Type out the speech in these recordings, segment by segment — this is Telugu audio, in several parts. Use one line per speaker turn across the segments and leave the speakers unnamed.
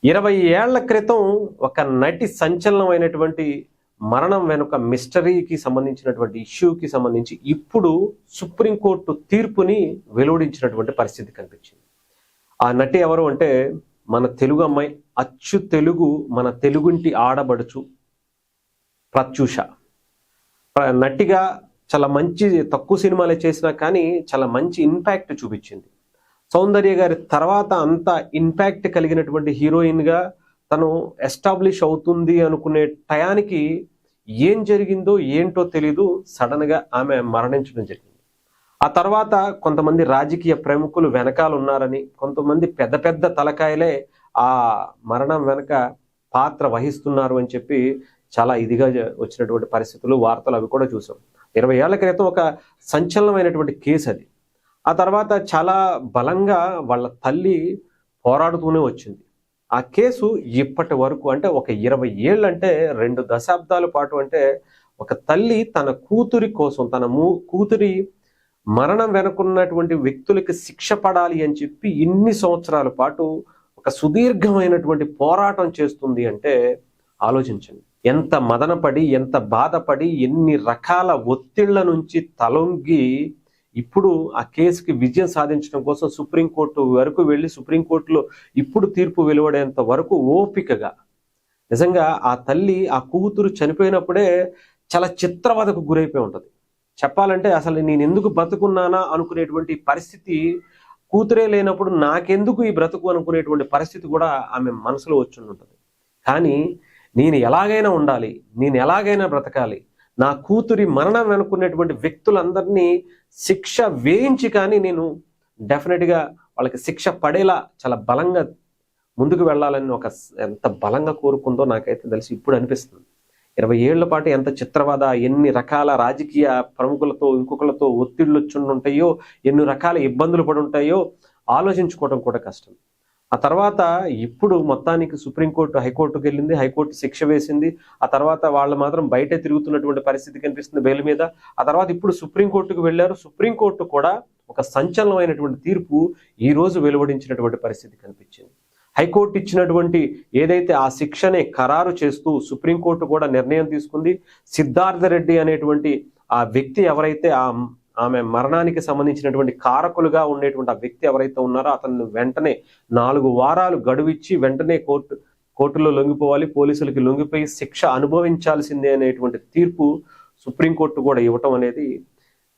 20 ఏళ్ల క్రితం ఒక నటి సంచలనమైనటువంటి మరణం వెనుక మిస్టరీకి సంబంధించినటువంటి ఇష్యూకి సంబంధించి ఇప్పుడు సుప్రీంకోర్టు తీర్పుని వెలువడించినటువంటి పరిస్థితి కనిపించింది. ఆ నటి ఎవరు అంటే మన తెలుగు అమ్మాయి, అచ్చు తెలుగు, మన తెలుగుంటి ఆడబడుచు ప్రత్యూష. నటిగా చాలా మంచి, తక్కువ సినిమాలే చేసినా కానీ చాలా మంచి ఇంపాక్ట్ చూపించింది. సౌందర్య గారి తర్వాత అంత ఇంపాక్ట్ కలిగినటువంటి హీరోయిన్గా తను ఎస్టాబ్లిష్ అవుతుంది అనుకునే టయానికి ఏం జరిగిందో ఏంటో తెలీదు, సడన్గా ఆమె మరణించడం జరిగింది. ఆ తర్వాత కొంతమంది రాజకీయ ప్రముఖులు వెనకాల ఉన్నారని, కొంతమంది పెద్ద పెద్ద తలకాయలే ఆ మరణం వెనక పాత్ర వహిస్తున్నారు అని చెప్పి చాలా ఇదిగా వచ్చినటువంటి పరిస్థితులు, వార్తలు అవి కూడా చూసాం. 20 ఏళ్ల క్రితం ఒక సంచలనమైనటువంటి కేసు అది. ఆ తర్వాత చాలా బలంగా వాళ్ళ తల్లి పోరాడుతూనే వచ్చింది. ఆ కేసు ఇప్పటి వరకు అంటే ఒక 20 ఏళ్ళు అంటే 2 దశాబ్దాల పాటు, అంటే ఒక తల్లి తన కూతురి కోసం, తన కూతురి మరణం వెనుకున్నటువంటి వ్యక్తులకి శిక్ష పడాలి అని చెప్పి ఇన్ని సంవత్సరాల పాటు ఒక సుదీర్ఘమైనటువంటి పోరాటం చేస్తుంది అంటే ఆలోచించండి. ఎంత మదనపడి, ఎంత బాధపడి, ఎన్ని రకాల ఒత్తిళ్ల నుంచి తలొంగి ఇప్పుడు ఆ కేసుకి విజయం సాధించడం కోసం సుప్రీంకోర్టు వరకు వెళ్ళి, సుప్రీంకోర్టులో ఇప్పుడు తీర్పు వెలువడేంత వరకు ఓపికగా, నిజంగా ఆ తల్లి, ఆ కూతురు చనిపోయినప్పుడే చాలా చిత్రవదకు గురైపోయి ఉంటుంది. చెప్పాలంటే అసలు నేను ఎందుకు బ్రతుకున్నానా అనుకునేటువంటి పరిస్థితి, కూతురే లేనప్పుడు నాకెందుకు ఈ బ్రతుకు అనుకునేటువంటి పరిస్థితి కూడా ఆమె మనసులో వచ్చి ఉంటుంది. కానీ నేను ఎలాగైనా ఉండాలి, నేను ఎలాగైనా బ్రతకాలి, నా కూతురి మరణం వెనుకున్నటువంటి వ్యక్తులందరినీ శిక్ష వేయించి కానీ నేను డెఫినెట్గా వాళ్ళకి శిక్ష పడేలా చాలా బలంగా ముందుకు వెళ్ళాలని ఎంత బలంగా కోరుకుందో నాకైతే తెలిసి ఇప్పుడు అనిపిస్తుంది. 20 ఏళ్ల పాటు ఎంత చిత్రవద, ఎన్ని రకాల రాజకీయ ప్రముఖులతో, ఇంకొకరితో ఒత్తిళ్లు వచ్చి ఉంటాయో, ఎన్ని రకాల ఇబ్బందులు పడి ఉంటాయో ఆలోచించుకోవడం కూడా కష్టం. ఆ తర్వాత ఇప్పుడు మొత్తానికి సుప్రీంకోర్టు హైకోర్టుకు వెళ్ళింది, హైకోర్టు శిక్ష వేసింది. ఆ తర్వాత వాళ్ళు మాత్రం బయటే తిరుగుతున్నటువంటి పరిస్థితి కనిపిస్తుంది బెయిల్ మీద. ఆ తర్వాత ఇప్పుడు సుప్రీంకోర్టుకు వెళ్ళారు. సుప్రీంకోర్టు కూడా ఒక సంచలనమైనటువంటి తీర్పు ఈ రోజు వెలువడించినటువంటి పరిస్థితి కనిపించింది. హైకోర్టు ఇచ్చినటువంటి ఏదైతే ఆ శిక్షనే ఖరారు చేస్తూ సుప్రీంకోర్టు కూడా నిర్ణయం తీసుకుంది. సిద్ధార్థ రెడ్డి అనేటువంటి ఆ వ్యక్తి ఎవరైతే ఆమె మరణానికి సంబంధించినటువంటి కారకులుగా ఉండేటువంటి ఆ వ్యక్తి ఎవరైతే ఉన్నారో అతన్ని వెంటనే 4 వారాలు గడువిచ్చి వెంటనే కోర్టులో లొంగిపోవాలి, పోలీసులకి లొంగిపోయి శిక్ష అనుభవించాల్సిందే అనేటువంటి తీర్పు సుప్రీంకోర్టు కూడా ఇవ్వటం అనేది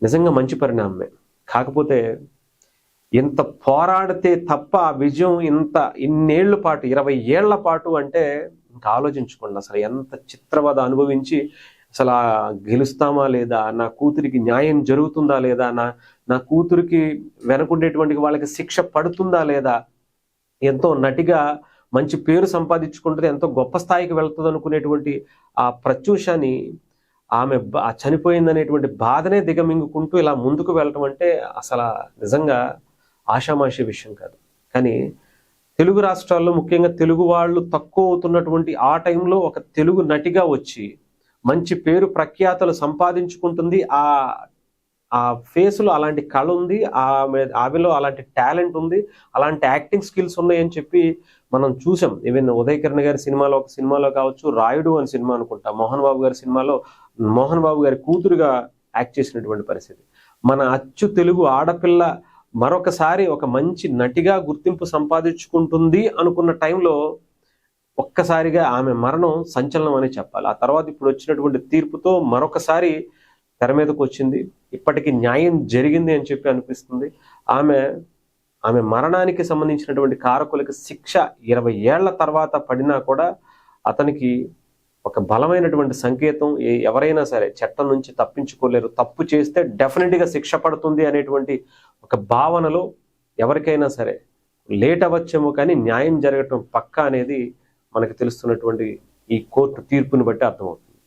నిజంగా మంచి పరిణామమే. కాకపోతే ఇంత పోరాడితే తప్ప ఆ విజయం ఇన్నేళ్ల పాటు, 20 ఏళ్ల పాటు అంటే ఇంకా ఆలోచించుకోండి. అసలు ఎంత చిత్రవద అనుభవించి అసలు గెలుస్తామా లేదా, నా కూతురికి న్యాయం జరుగుతుందా లేదా, నా కూతురికి వెనకుండేటువంటి వాళ్ళకి శిక్ష పడుతుందా లేదా, ఎంతో నటిగా మంచి పేరు సంపాదించుకుంటుంది, ఎంతో గొప్ప స్థాయికి వెళ్తుంది అనుకునేటువంటి ఆ ప్రత్యూషని ఆమె చనిపోయిందనేటువంటి బాధనే దిగమింగుకుంటూ ఇలా ముందుకు వెళ్ళటం అంటే అసలు నిజంగా ఆషామాషి విషయం కాదు. కానీ తెలుగు రాష్ట్రాల్లో ముఖ్యంగా తెలుగు వాళ్ళు తక్కువ అవుతున్నటువంటి ఆ టైంలో ఒక తెలుగు నటిగా వచ్చి మంచి పేరు ప్రఖ్యాతలు సంపాదించుకుంటుంది. ఆ ఫేస్లో అలాంటి కళ ఉంది, ఆమెలో అలాంటి టాలెంట్ ఉంది, అలాంటి యాక్టింగ్ స్కిల్స్ ఉన్నాయని చెప్పి మనం చూసాం. ఈవెన్ ఉదయ్ కిరణ్ గారి ఒక సినిమాలో కావచ్చు, రాయుడు అని సినిమా అనుకుంటా, మోహన్ బాబు గారి సినిమాలో మోహన్ బాబు గారి కూతురుగా యాక్ట్ చేసినటువంటి పరిస్థితి. మన అచ్చు తెలుగు ఆడపిల్ల మరొకసారి ఒక మంచి నటిగా గుర్తింపు సంపాదించుకుంటుంది అనుకున్న టైంలో ఒక్కసారిగా ఆమె మరణం సంచలనం అని చెప్పాలి. ఆ తర్వాత ఇప్పుడు వచ్చినటువంటి తీర్పుతో మరొకసారి తెర మీదకు వచ్చింది. ఇప్పటికీ న్యాయం జరిగింది అని చెప్పి అనిపిస్తుంది. ఆమె మరణానికి సంబంధించినటువంటి కారకులకి శిక్ష 20 ఏళ్ల తర్వాత పడినా కూడా అతనికి ఒక బలమైనటువంటి సంకేతం. ఎవరైనా సరే చట్టం నుంచి తప్పించుకోలేరు, తప్పు చేస్తే డెఫినెట్గా శిక్ష పడుతుంది అనేటువంటి ఒక భావనలో ఎవరికైనా సరే లేట్ అవ్వచ్చేమో కానీ న్యాయం జరగటం పక్కా అనేది మనకు తెలుస్తున్నటువంటి ఈ కోర్టు తీర్పుని బట్టి అర్థమవుతుంది.